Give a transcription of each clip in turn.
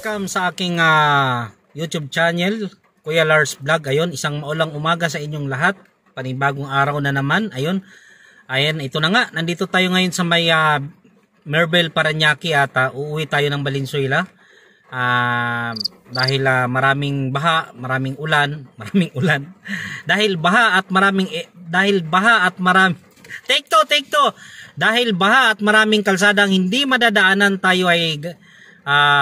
Welcome sa aking YouTube channel, Kuya Lars Vlog. Ayun, isang maulang umaga sa inyong lahat. Panibagong araw na naman. Ayun, ito na nga. Nandito tayo ngayon sa may Merbel, Parañaque at uuwi tayo ng Valenzuela. Dahil maraming baha, maraming ulan. Dahil baha at maraming Take two. Dahil baha at maraming kalsadang hindi madadaanan, tayo ay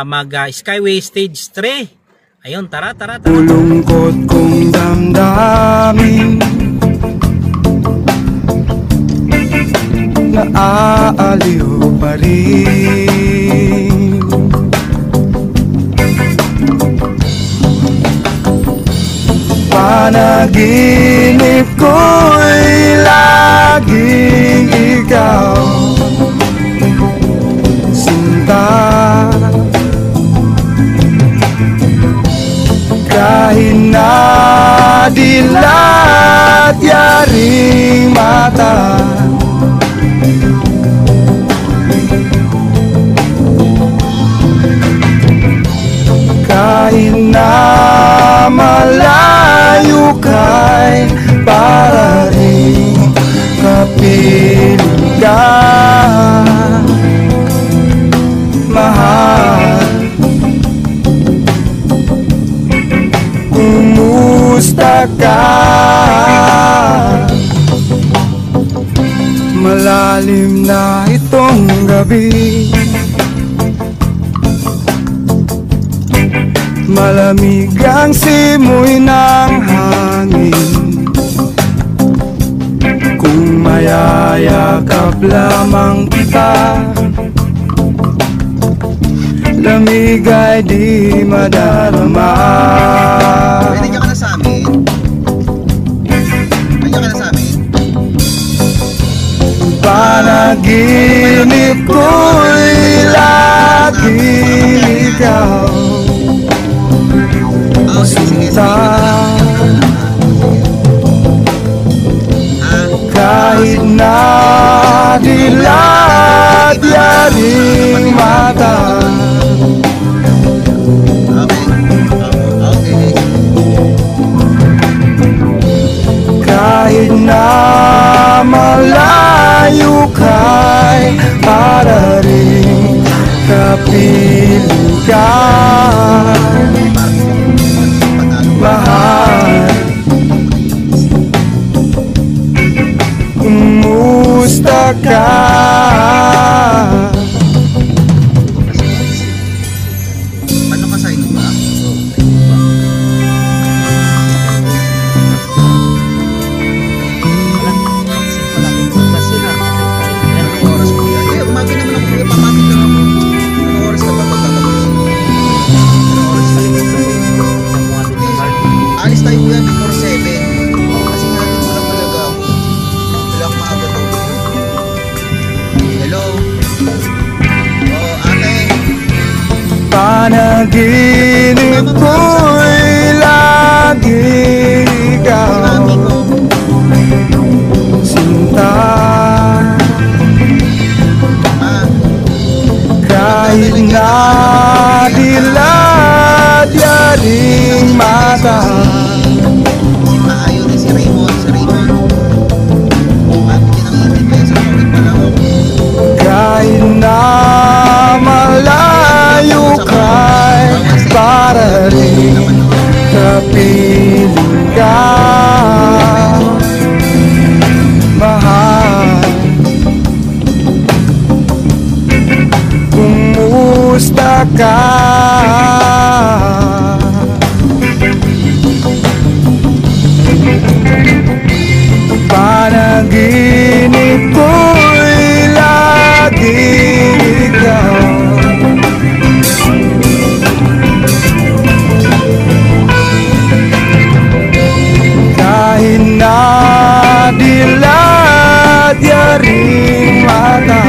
mag Skyway Stage 3. Ayun, tara. Ulungkot kong damdamin, naaaliw pa rin. Panaginip ko'y laging ikaw, sinta. Kahit na dilat yaring mata, kahit na malayo ka'y para rin kapiling ka, mahal. Kumusta ka? Malalim na itong gabi, malamig ang simoy ng hangin. Kung mayayakap lamang kita, lamig ay di madarama. Pwede ka na sa amin? Panaginip ko'y laging ikaw, sinta. Kahit na dilat yaring mata, kahit na malayo ka'y para rin kapiling ka, mahal. Kumusta ka? Paano ka sa inyo ba? Oras ko yan. Umaga naman ako kuya, pamati lang ako. Anong oras ka ba magtatapos? Anong oras ka? Alis tayo kuya before 7. Kasi natin ko lang talaga ako. Wala akong maaga to. Hello? Oo, ate. Panaginip ko'y laging ikaw, sinta. Kahit na dilat yaring mata, Maayo rin si Raymond. Bakit yun ang 80 pesos? Ulit pa lang ako. kahit na malayo ka'y para rin kapiling ka, mahal. Kumusta ka? Panaginip ko'y laging ikaw, kahit na dilat yaring mata,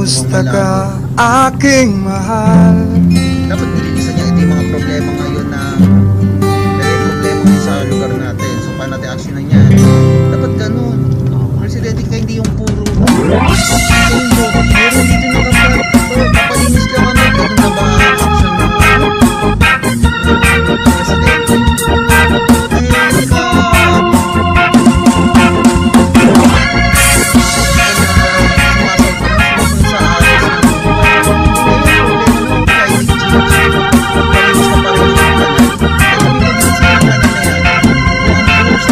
Kamusta ka, aking mahal? Dapat nililisan niya ito yung mga problema ngayon na may problema ngayon sa lugar natin. So paano natin actionan yan? Dapat ganun. Presidente ka hindi yung puro meron dito na kapalinis ka kami. Ganun na ba action mo? Presidente.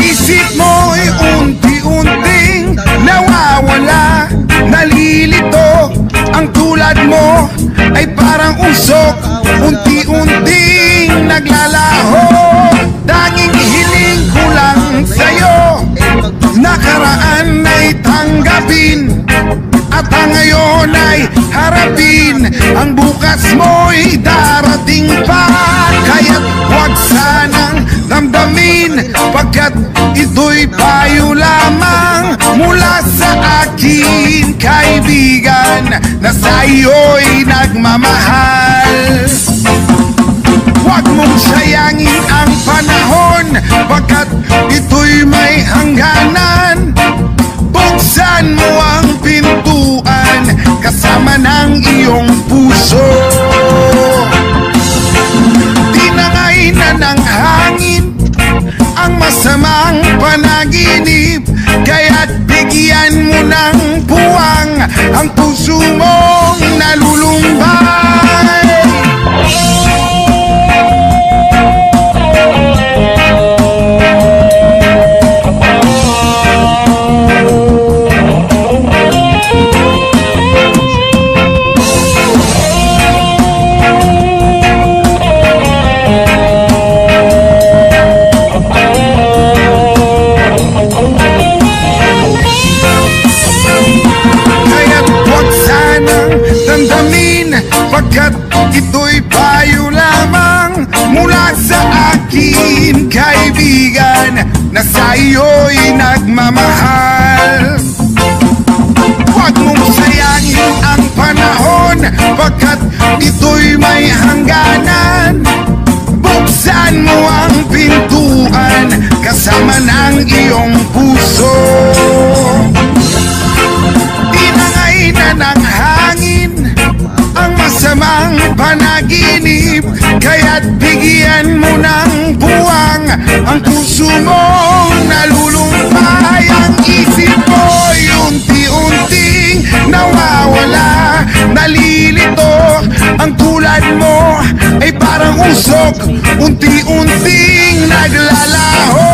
Isip mo'y unti-unting nawawala, nalilito. Ang tulad mo ay parang usok, unti-unting naglalaho. Tanging hiling ko lang sa'yo, nakaraan ay tanggapin, at ang ngayon ay harapin. Ang bukas mo'y darating pa, kaya't huwag sanang damdamin, pagkat ito'y payo lamang mula sa akin, kaibigan, na sa iyo'y nagmamahal. Huwag mong sayangin ang panahon, pagkat ito'y may hangganan. Buksan mo ang pintuan kasama ng iyong puso. Tinangay na ng hangin ang masamang panaginip, kaya't bigyan mo ng puwang ang puso mong nalulumbay. Pagkat ito'y payo lamang mula sa akin, kaibigan, na sa iyo'y nagmamahal. Huwag mong sayangin ang panahon, pagkat ito'y may hangganan. Buksan mo ang pintuan kasama ng iyong puso. Tinangay na ng hangin ang masamang panaginip, kaya't bigyan mo ng buwang ang puso mong nalulumbay. Ang isip mo'y unti-unting nawawala, nalilito. Ang tulad mo ay parang usok, unti-unting naglalaho.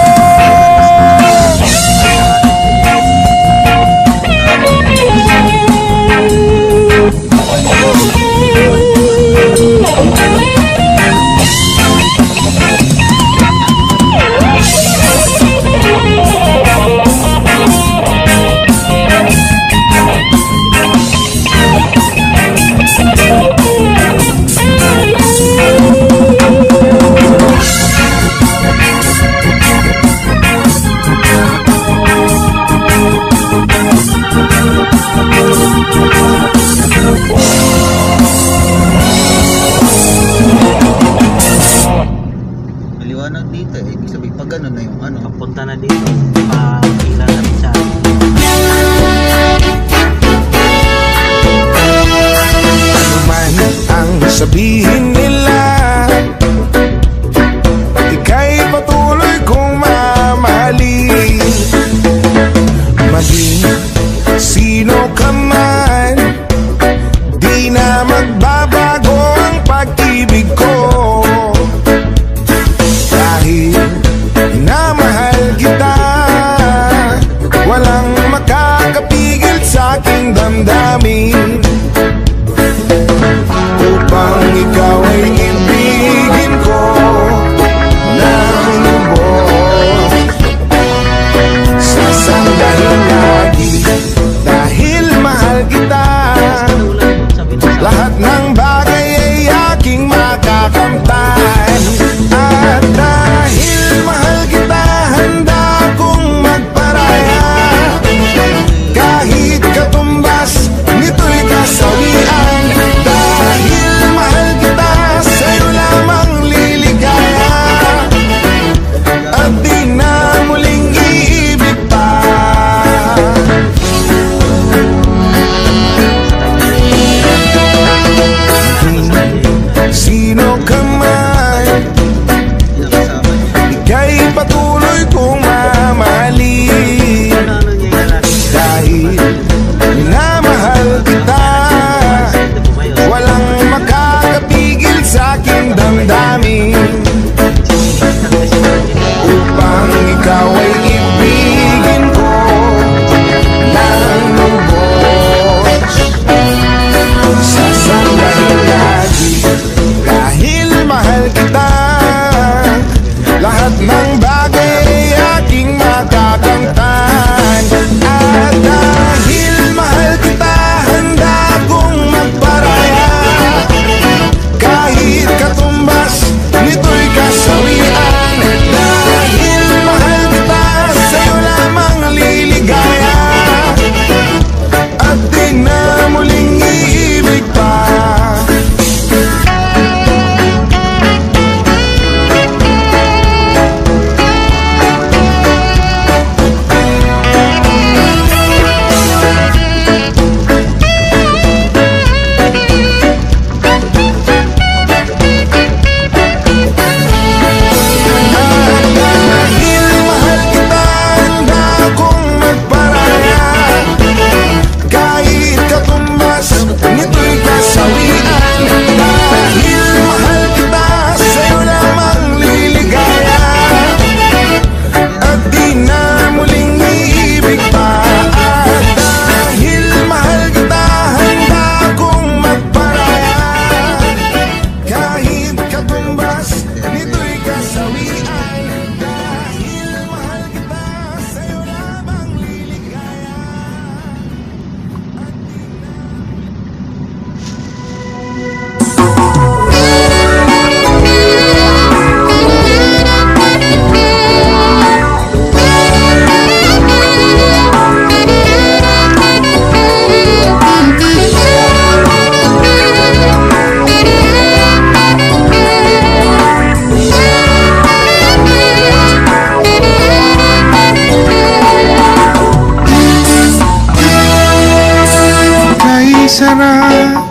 sarap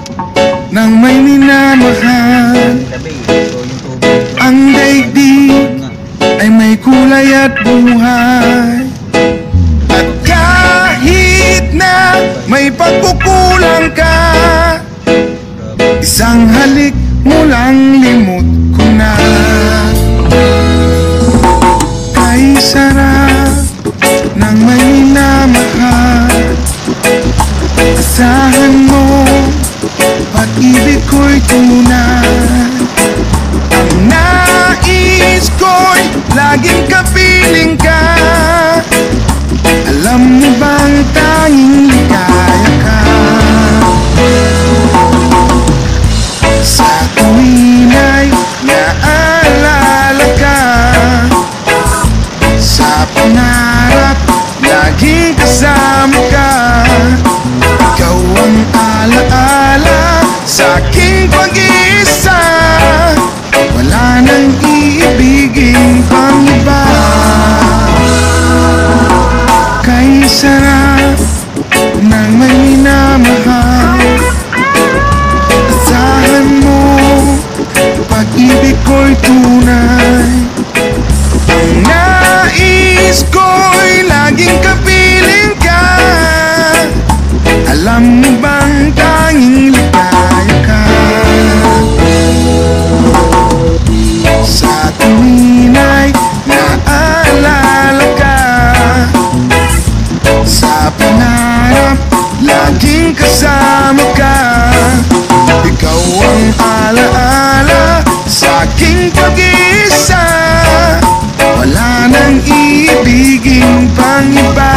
ng may minamahal. Tabi, so yung tubig. Ang daigdig Nga. ay may kulay at buhay. At kahit na may pagkukulang ka, isang halik mo lang limot ko na. Kay sarap ng may minamahal, asahan mo pag-ibig ko'y tunay. Ang nais ko'y laging kapiling ka. Alam mo bang tanging ligaya ka? Sa tuwin ay naalala ka. Sa pangarap laging kasama ka. Ikaw ang alaala sa aking pag-iisa. Wala nang iibigin pang iba. Kay sarap ng may minamahal, asahan mo pag-ibig ko'y tunay. Ang nais ko'y laging kapiling ka. Alam mo bang tanging ligaya ka? Sa tuwin ay naalala ka. Sa pangarap laging kasama ka. Ikaw ang alaala sa aking pag-iisa. Wala nang iibigin pang iba.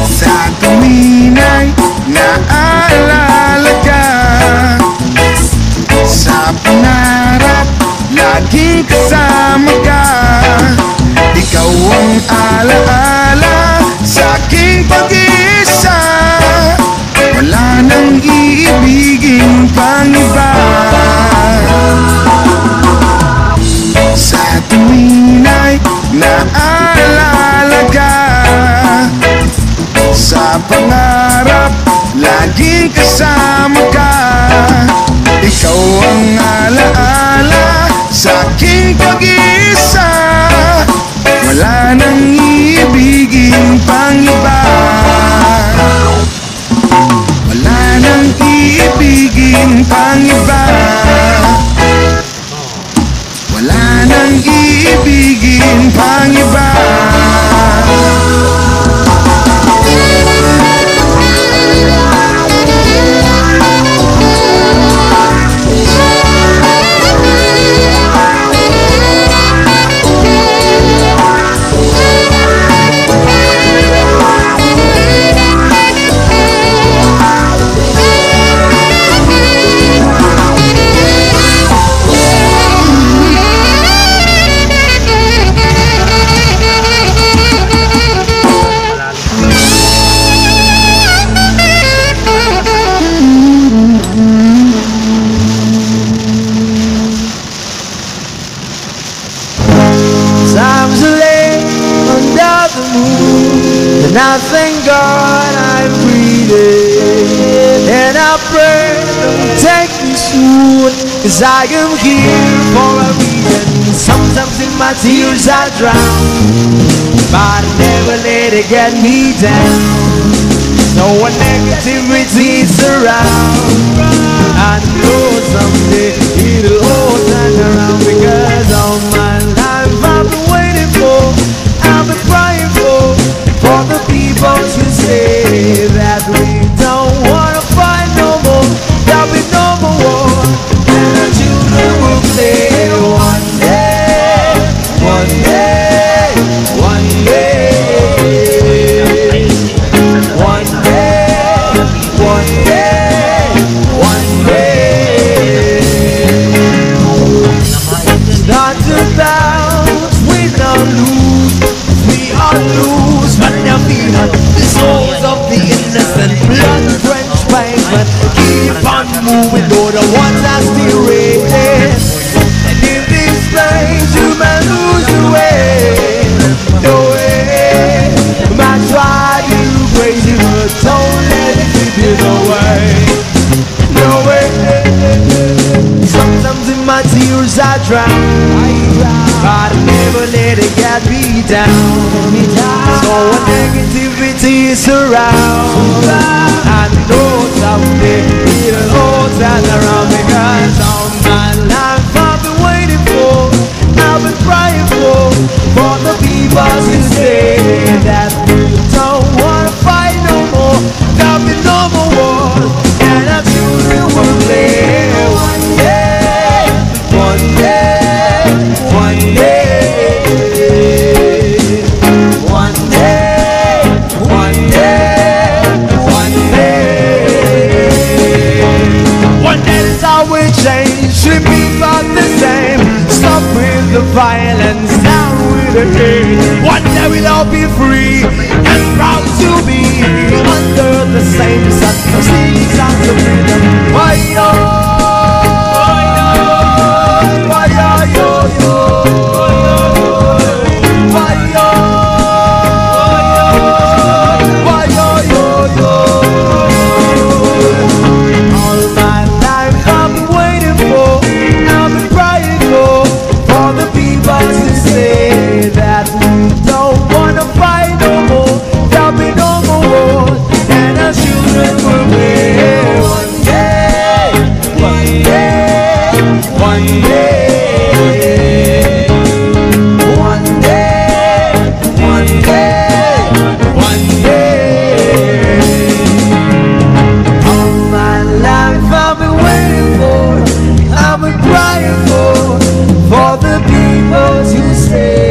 Sa tuwin ay naalala ka. Sa pangarap laging kasama ka. Ikaw ang alaala sa aking pag-iisa. Wala nang iibigin pang iba. Sa tuwin ay naalala ka. Sa pangarap laging kasama ka. Ikaw ang alaala sa aking pag-iisa. Wala nang iibigin pang iba. Wala nang iibigin pang iba. Wala nang iibigin pang iba. Times are late under the moon, and I thank God I'm breathing. And I pray don't take me soon, 'cause I am here for a reason. Sometimes in my tears I drown, but I never let it get me down. No one negativity surround. I know someday it'll all turn around, because all my life I've been waiting for, I've been crying for the people to say that we don't wanna fight no more, there'll be no more war, and our children will play one day, one day, one day, one day, one day, one day. lose when you feel the souls of the innocent, blood-drenched pavement. Keep on moving, though the ones are still raging. And in this place you may lose your way. No way, might try to crazy, but don't let it keep you away. No way. Sometimes in my tears I drown, but I never let it get me down. So when negativity is around, I know someday it'll all turn around, because all my life I've been waiting for, I've been praying for the people to say that we don't wanna fight no more, there'll be no more wars, and our children will live one day, one day, one day, one day, one day, one day. One day is how we change, should be about the same. Stop with the violence, down with the hate. One day we'll all be free and proud to be under the same sun. Singing songs of freedom. Why yo, why yo, yo, why yo, why yo, yo, yo. All my life I've been waiting for, I've been praying for the people to say that we don't wanna fight no more, there'll be no more wars, and our children will live one day, one day, one day, one day, one day, one day. All my life I've been waiting for, I've been crying for the people to stay.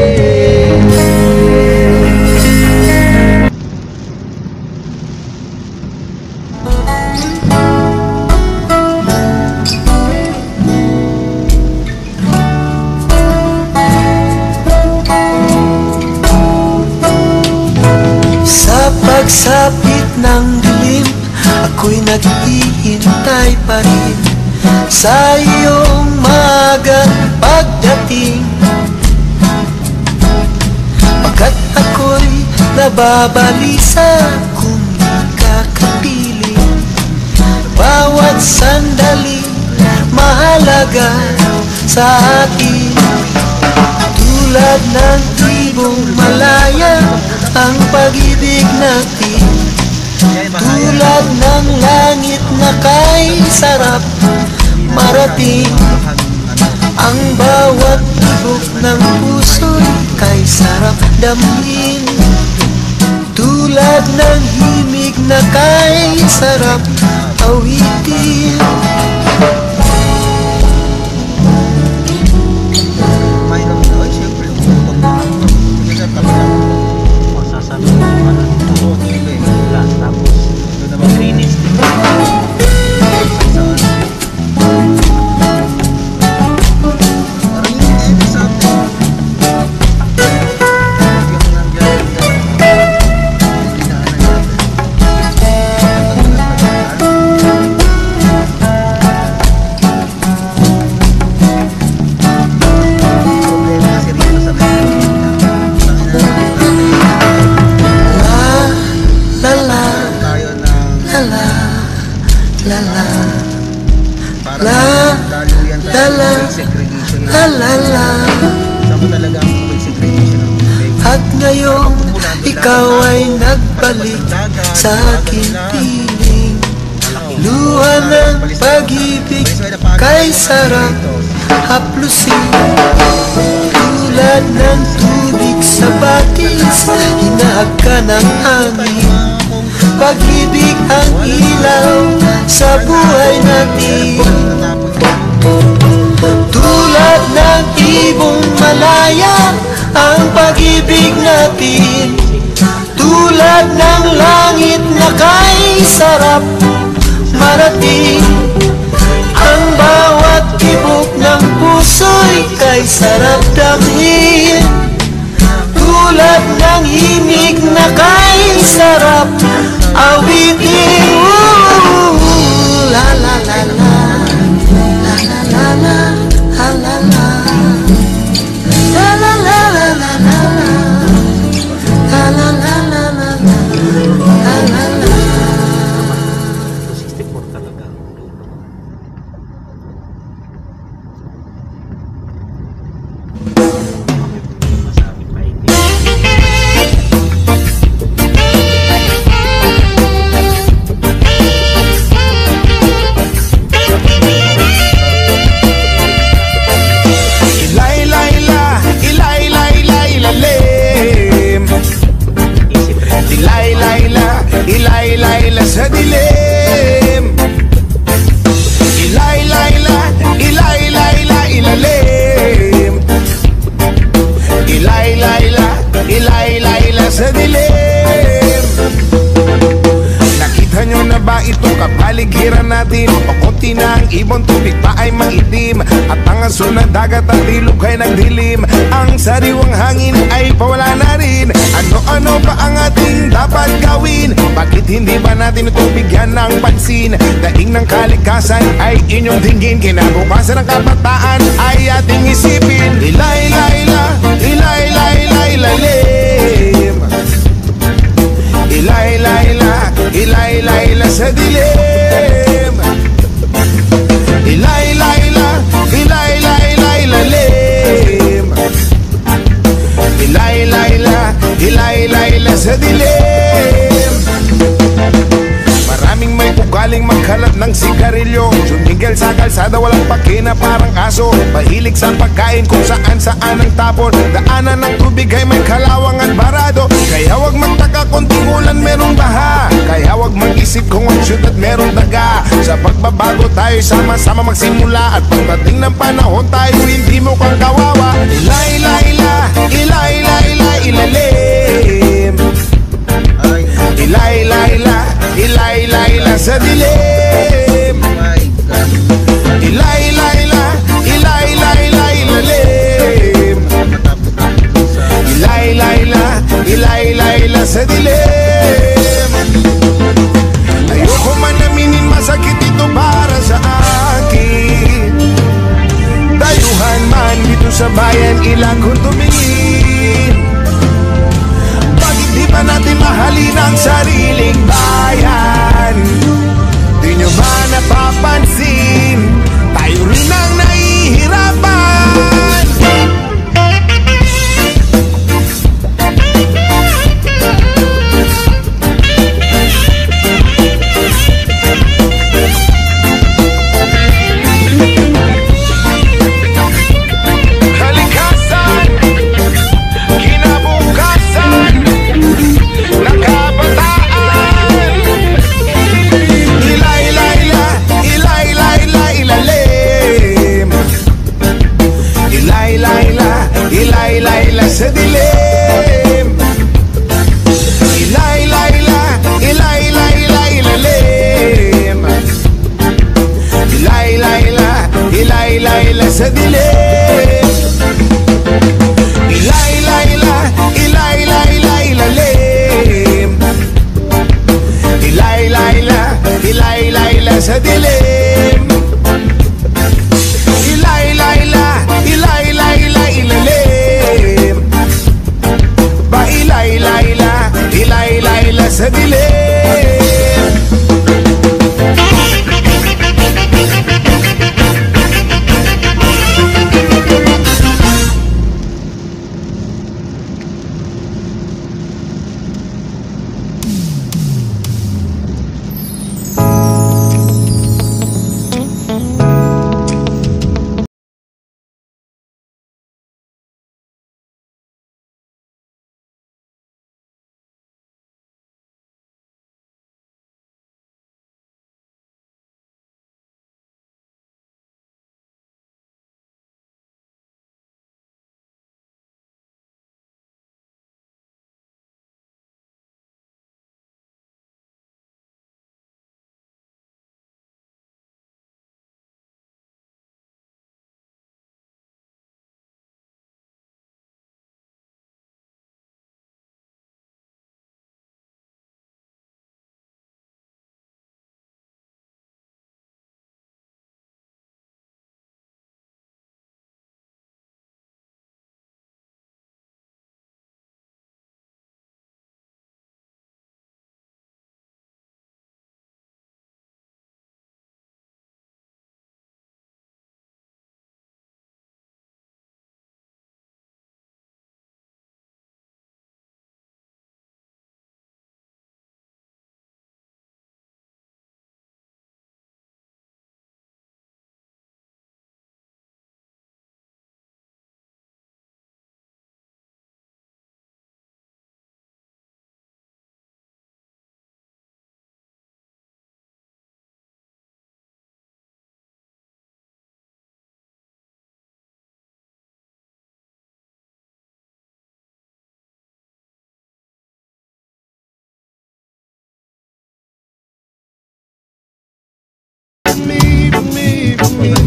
Sa pagsapit ng dilim, ako'y naghihintay pa rin sa iyong maagang pagdating. Pagkat ako'y nababalisa kung di ka kapiling. Bawat sandali mahalaga sa akin. Tulad ng ibong malaya ang pag-ibig natin, tulad ng langit na kay sarap marating. Ang bawat tibok ng puso'y kay sarap damhin, tulad ng himig na kay sarap awitin. At ngayong ikaw ay nagbalik sa aking piling, luha ng pag-ibig kay sarap haplusin. Tulad ng tubig sa batis, hinahag ka ng hangin. Pag-ibig ang ilaw sa buhay natin, tulad ng ibong malaya ang pag-ibig natin, tulad ng langit na kay sarap marating. Ang bawat tibok ng puso'y kay sarap damhin, tulad tulad ng himig na kay sarap awitin. La la la la, la la la la, la la la, la la la la la la, la la la la la, la la la. 64 talaga. Masabi pa hindi. Ilay-layla sa dilim. Ilay-layla, ilay-layla, ilalim. Ilay-layla, ilay-layla sa dilim. Nakita nyo na ba itong kapaligiran natin? O konti na ang ibon, tubig pa ay maitim, at ang aso ng dagat at ilog ay nagdilim. Ang sariwang hangin ay pawala na rin. Ano-ano ba ang ating dapat gawin? Bakit hindi ba natin ito bigyan ng pansin? Daing ng kalikasan ay inyong tingin, kinabukasan ng kabataan ay ating isipin. Ilay-layla, ilay-layla, ilalim. Ilay-layla, ilay-layla sa dilim. Ilay-layla, ilay-layla, ilalim. Ilay-layla, ilay-layla sa dilim. Maraming may ugaling magkalat ng sigarilyo, sumigil sa kalsada walang pakina parang aso. Mahilig sa pagkain kung saan-saan ang tapon. Daanan ng tubig ay may kalawang at barado. Kaya wag magtaka kung tingulan merong baha. Kaya wag mag-isip kung ang syudad merong daga. Sa pagbabago tayo sama-sama magsimula, at pagdating ng panahon tayo hindi mo kang kawawa. Ilay-layla, ilay-layla, ilalim. Ilay-layla, ilay-layla sa dilim. Ilay-layla, ilay-layla, ilalim. Ilay-layla, ilay-layla sa dilim. Ayoko man aminin, masakit ito para sa akin. Dayuhan man dito sa bayan, ilang kong tumingin. Bakit di ba natin mahalin ang sariling bayan? Di nyo ba napapansin? Tayo rin ang nahihirapan. Kalikasan, kinabukasan ng kabataan. Ilay-layla, ilay-layla, ilalim. Ilay-layla, ilay-layla sa dilim. Ilay-layla, ilay-layla, ilalim. Ilay-layla, ilay-layla sa dilim. Ilay-layla, ilay-layla, ilalim. Ilay-layla, ilay-layla sa dilim. Ilay-layla, ilay-layla, ilalim. Ba ilay-layla, ilay-layla sa dilim.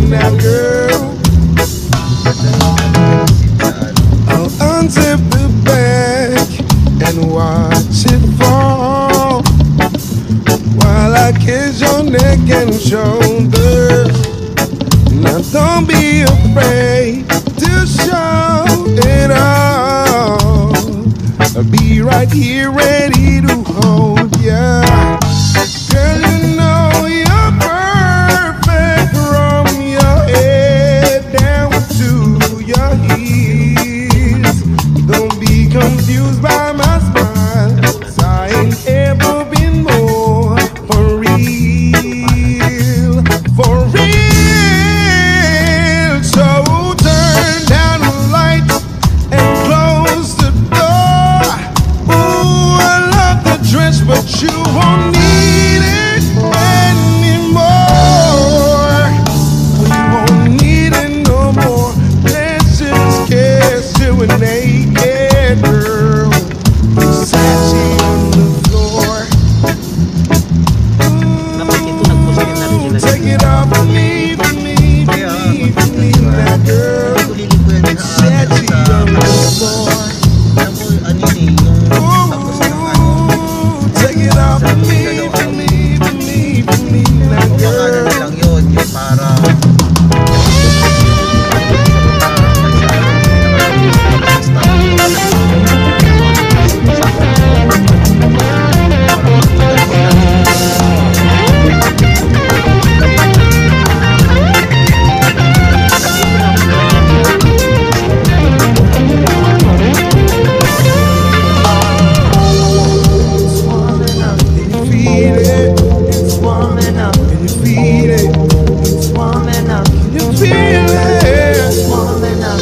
now, girl. I'll unzip the bag and watch it fall while I kiss your neck and shoulder. Now don't be afraid to show it all. I'll be right here ready to hold ya. Girl, you know you're perfect from your head down to your heels. Don't be confused by my smile, 'cause I ain't ever been more for real, for real. So turn down the lights and close the door. Ooh, I love the dress, but you won't need it anymore. You won't need it no more. Let's just kiss you a naked girl. Versace on the floor. Ooh, take it off of me, for me, for me, for me, that girl. Tuloy ko yan na Versace sa on the floor. alam mo, ano yun eh, yung tapos ng ano, Take it off of me, for me, for me, for me, that baka ano girl. na lang yun, yung para Feel it, it's warming up. Can you feel it? It's warming up. Can you feel it? It's warming up.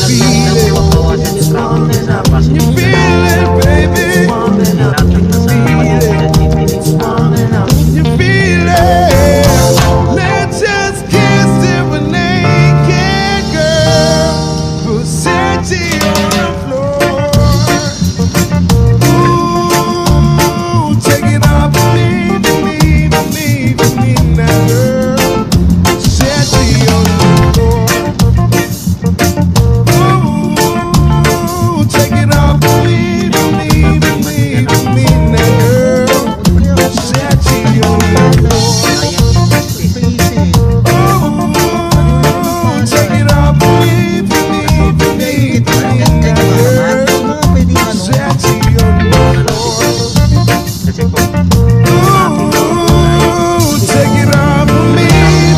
Feel it, it's warming up. Can you feel it, baby? It's warming up. Feel it, it's warming up. Can you feel it? Let's just kiss it with naked girl. Versace on the floor. Ooh, take it off of me, for me, for me, for me now, girl. Versace on the floor. Ooh, take it off of me, for me, for me, for me now, girl. Versace on the floor. Ooh, take it off of me, for me, for me, for me now, girl. Versace on the floor. Ooh, take it off for me,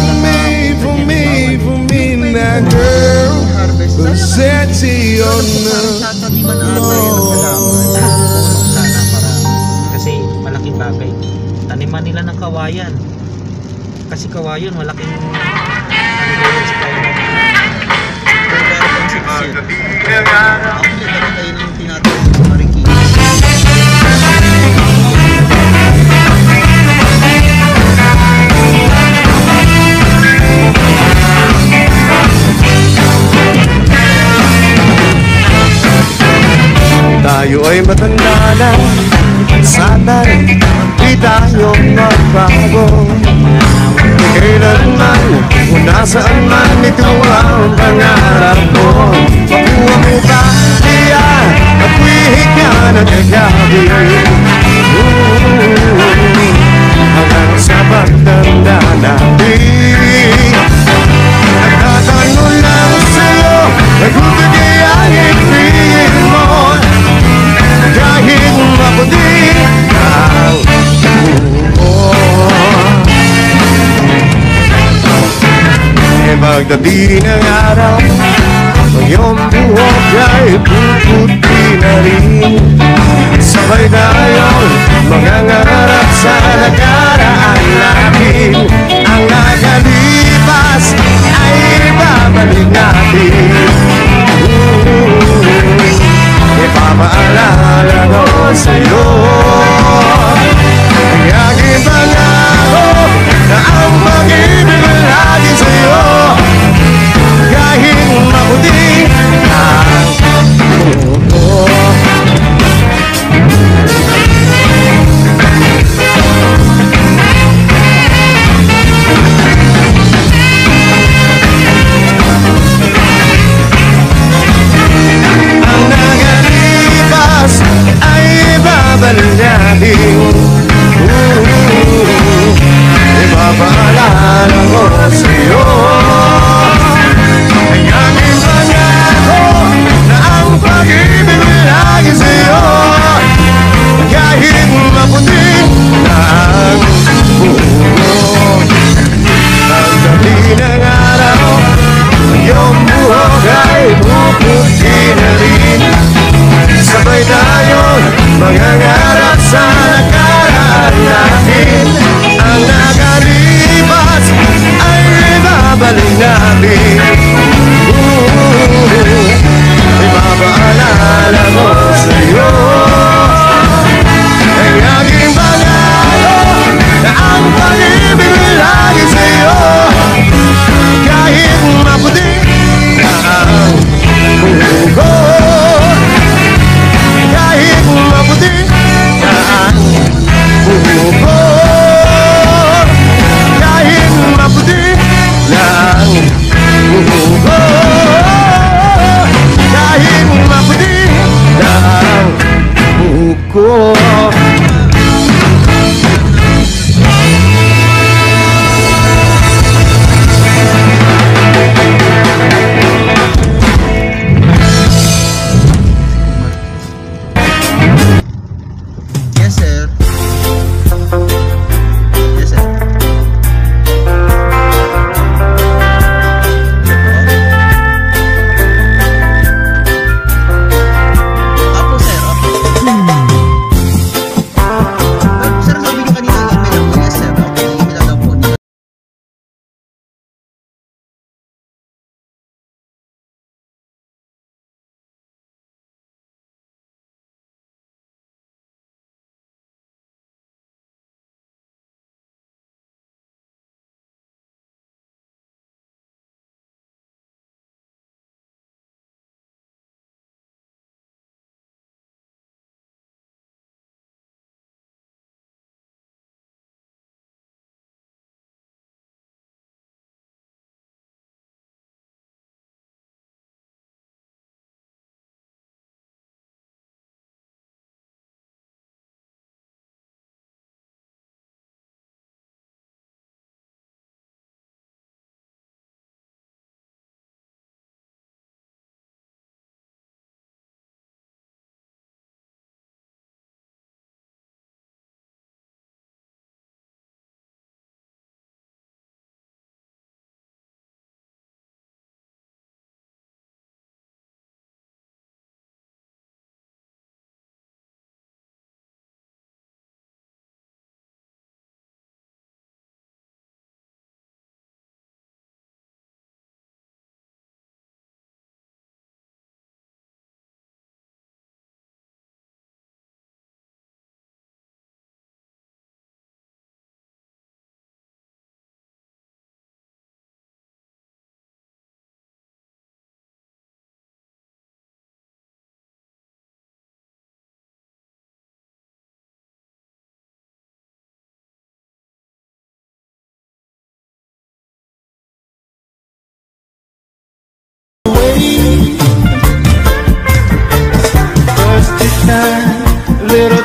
for me, for me, for me now, girl. Versace on the Sana para kasi malaking bagay. Taniman nila ng kawayan. Kasi kawayan malaking ano yun sa kawayan. Tayo ay matanda na, sana rin di tayo magbago. Kailanman, kung nasaan man, ito ang pangarap ko. Makuha mo ba diyan, ako'y ka na kagabi. Hanggang sa pagtanda natin, nagtatanong lang sa'yo, nagutot kaya ibigin mo. Kahit maputi ang buhok, e pagdating ng araw, ang iyong buhok ay puputi na rin. Sabay tayong mangangarap sa nakaraan natin. Ang nakalipas ay babalik natin. Ipapaalala ko sa'yo ang aking pangako na ang pag-ibig lagi sa'yo. Kahit maputi ang buhok,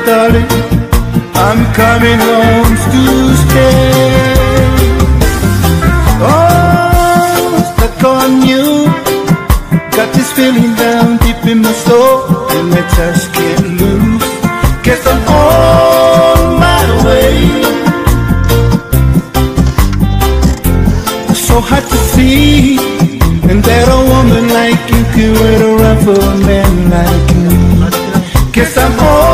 darling, I'm coming home to stay. Oh, stuck on you, got this feeling down deep in my soul, and I just can't lose. Guess I'm on my way. So hard to see, and that a woman like you could wait around for a man like you. Guess I'm on